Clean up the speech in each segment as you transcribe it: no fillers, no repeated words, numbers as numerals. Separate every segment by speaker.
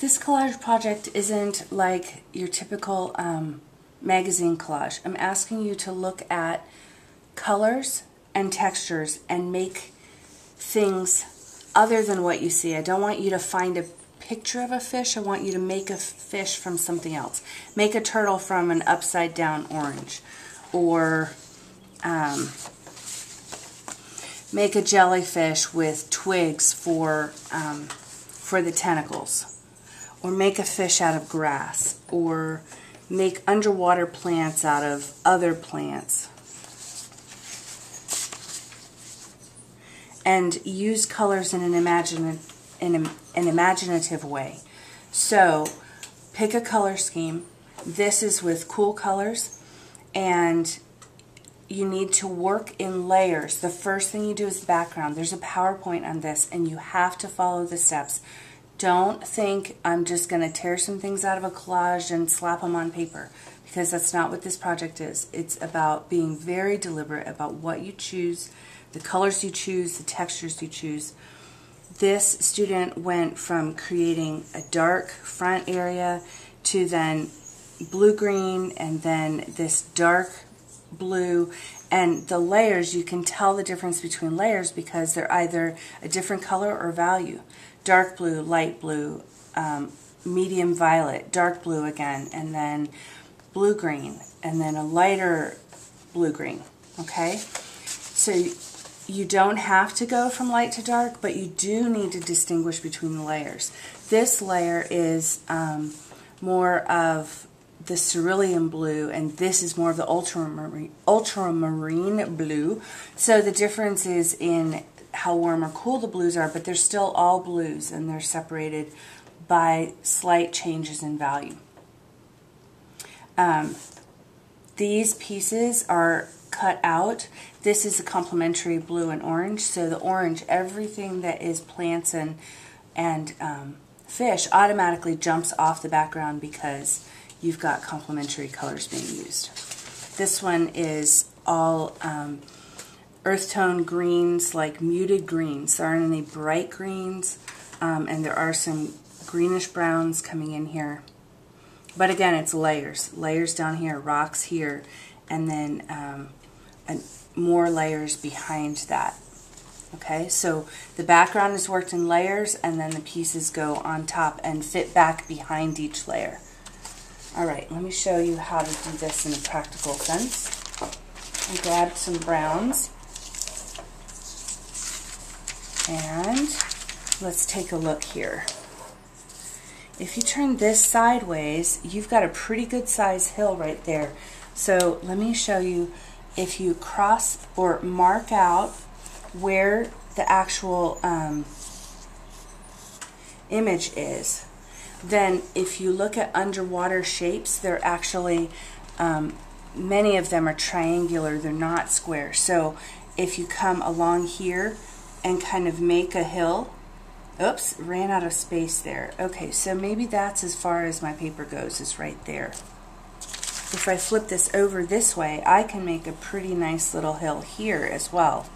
Speaker 1: This collage project isn't like your typical magazine collage. I'm asking you to look at colors and textures and make things other than what you see. I don't want you to find a picture of a fish. I want you to make a fish from something else. Make a turtle from an upside down orange, or make a jellyfish with twigs for the tentacles, or make a fish out of grass, or make underwater plants out of other plants. And use colors in an imaginative way. So pick a color scheme. This is with cool colors, and you need to work in layers. The first thing you do is the background. There's a PowerPoint on this, and you have to follow the steps. Don't think I'm just going to tear some things out of a collage and slap them on paper, because that's not what this project is. It's about being very deliberate about what you choose, the colors you choose, the textures you choose. This student went from creating a dark front area to then blue-green, and then this dark blue, and the layers, you can tell the difference between layers because they're either a different color or value. Dark blue, light blue, medium violet, dark blue again, and then blue-green, and then a lighter blue-green, okay? So you don't have to go from light to dark, but you do need to distinguish between the layers. This layer is more of the cerulean blue, and this is more of the ultramarine blue. So the difference is in how warm or cool the blues are, but they're still all blues, and they're separated by slight changes in value. These pieces are cut out. This is a complementary blue and orange. So the orange, everything that is plants and fish automatically jumps off the background because you've got complementary colors being used. This one is all earth tone greens, like muted greens. There aren't any bright greens, and there are some greenish browns coming in here. But again, it's layers. Layers down here, rocks here, and then more layers behind that. Okay, so the background is worked in layers, and then the pieces go on top and fit back behind each layer. Alright, let me show you how to do this in a practical sense. I grabbed some browns, and let's take a look here. If you turn this sideways, you've got a pretty good size hill right there. So let me show you, if you cross or mark out where the actual image is, then if you look at underwater shapes, they're actually, many of them are triangular, they're not square. So if you come along here and kind of make a hill, oops, ran out of space there. Okay, so maybe that's as far as my paper goes, is right there. If I flip this over this way, I can make a pretty nice little hill here as well.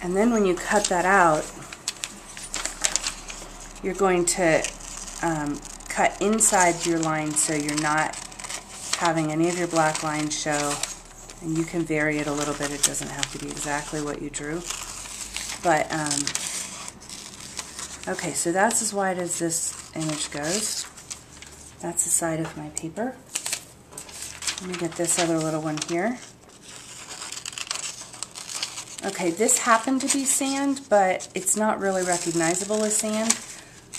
Speaker 1: And then when you cut that out, you're going to cut inside your line so you're not having any of your black lines show. And you can vary it a little bit. It doesn't have to be exactly what you drew. But, okay, so that's as wide as this image goes. That's the side of my paper. Let me get this other little one here. Okay, this happened to be sand, but it's not really recognizable as sand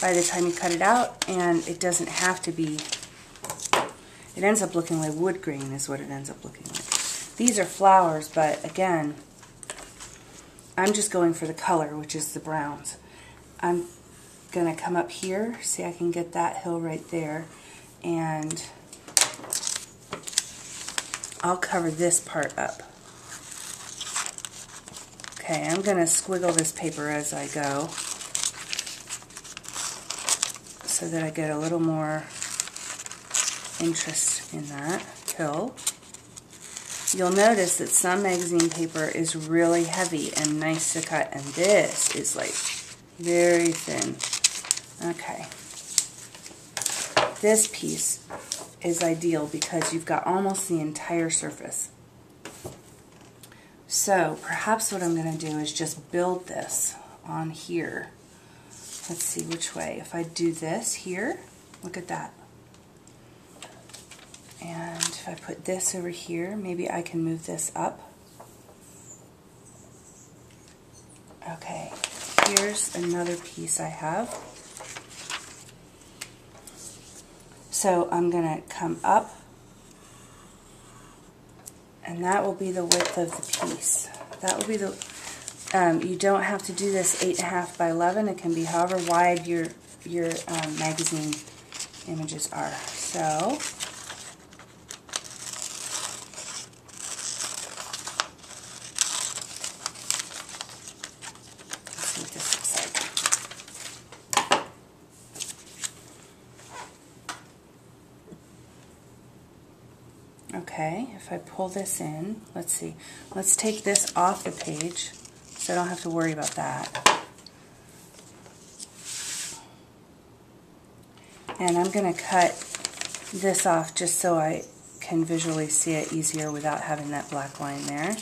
Speaker 1: by the time you cut it out, and it doesn't have to be. It ends up looking like wood grain is what it ends up looking like. These are flowers, but again, I'm just going for the color, which is the browns. I'm going to come up here, see I can get that hill right there, and I'll cover this part up. Okay, I'm going to squiggle this paper as I go so that I get a little more interest in that hill. You'll notice that some magazine paper is really heavy and nice to cut, and this is like very thin. Okay. This piece is ideal because you've got almost the entire surface. So perhaps what I'm going to do is just build this on here. Let's see which way. If I do this here, look at that. And if I put this over here, maybe I can move this up. Okay, here's another piece I have. So I'm going to come up, and that will be the width of the piece. That will be the, you don't have to do this 8.5 by 11. It can be however wide your magazine images are. So okay, if I pull this in, let's see. Let's take this off the page so I don't have to worry about that. And I'm going to cut this off just so I can visually see it easier without having that black line there,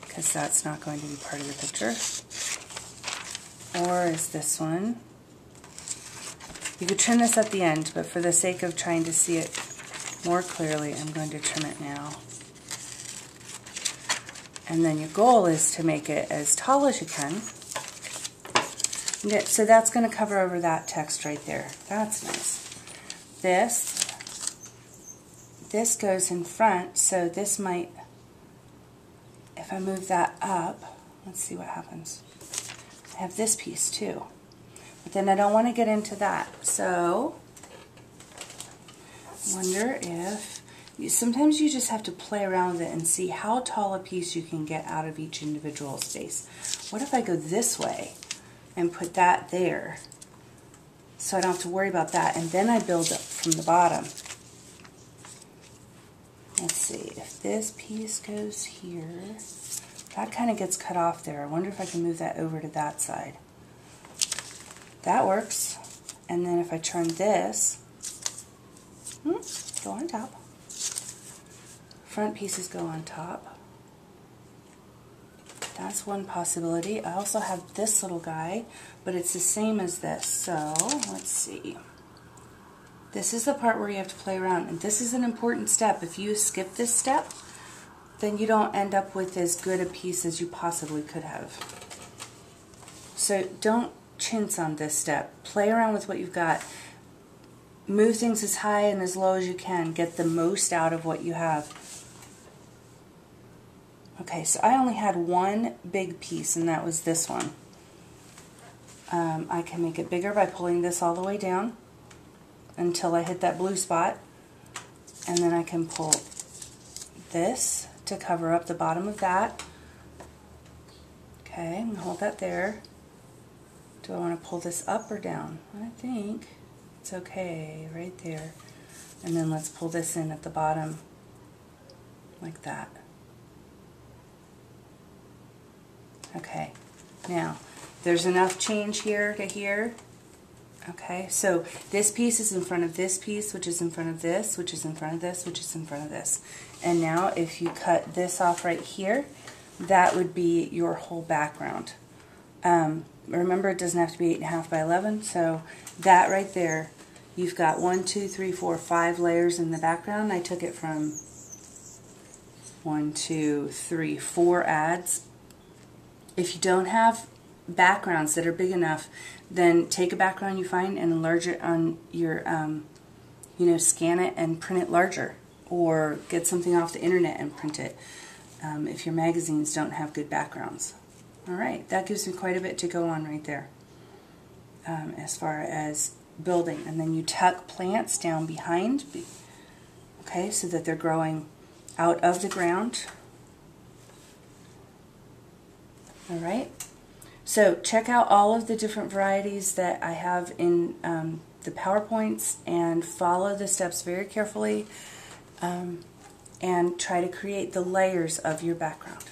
Speaker 1: because that's not going to be part of the picture. Or is this one? You could trim this at the end, but for the sake of trying to see it more clearly, I'm going to trim it now. And then your goal is to make it as tall as you can. So that's going to cover over that text right there. That's nice. This goes in front, so this might, if I move that up, let's see what happens. I have this piece too. But then I don't want to get into that. So I wonder if sometimes you just have to play around with it and see how tall a piece you can get out of each individual space. What if I go this way and put that there so I don't have to worry about that, and then I build up from the bottom? Let's see, if this piece goes here, that kind of gets cut off there. I wonder if I can move that over to that side. That works. And then if I turn this, go on top. Front pieces go on top. That's one possibility. I also have this little guy, but it's the same as this. So let's see. This is the part where you have to play around, and this is an important step. If you skip this step, then you don't end up with as good a piece as you possibly could have. So don't chintz on this step. Play around with what you've got. Move things as high and as low as you can. Get the most out of what you have. Okay, so I only had one big piece, and that was this one. I can make it bigger by pulling this all the way down until I hit that blue spot, and then I can pull this to cover up the bottom of that. Okay, I'm going to hold that there. Do I want to pull this up or down? I think it's okay right there. And then let's pull this in at the bottom like that. Okay, now there's enough change here to here. Okay, so this piece is in front of this piece, which is in front of this, which is in front of this, which is in front of this. And now if you cut this off right here, that would be your whole background. Remember, it doesn't have to be 8.5 by 11, so that right there, you've got 1, 2, 3, 4, 5 layers in the background. I took it from 1, 2, 3, 4 ads. If you don't have backgrounds that are big enough, then take a background you find and enlarge it on your, scan it and print it larger, or get something off the internet and print it if your magazines don't have good backgrounds. Alright, that gives me quite a bit to go on right there as far as building. And then you tuck plants down behind, okay, so that they're growing out of the ground. Alright, so check out all of the different varieties that I have in the PowerPoints and follow the steps very carefully and try to create the layers of your background.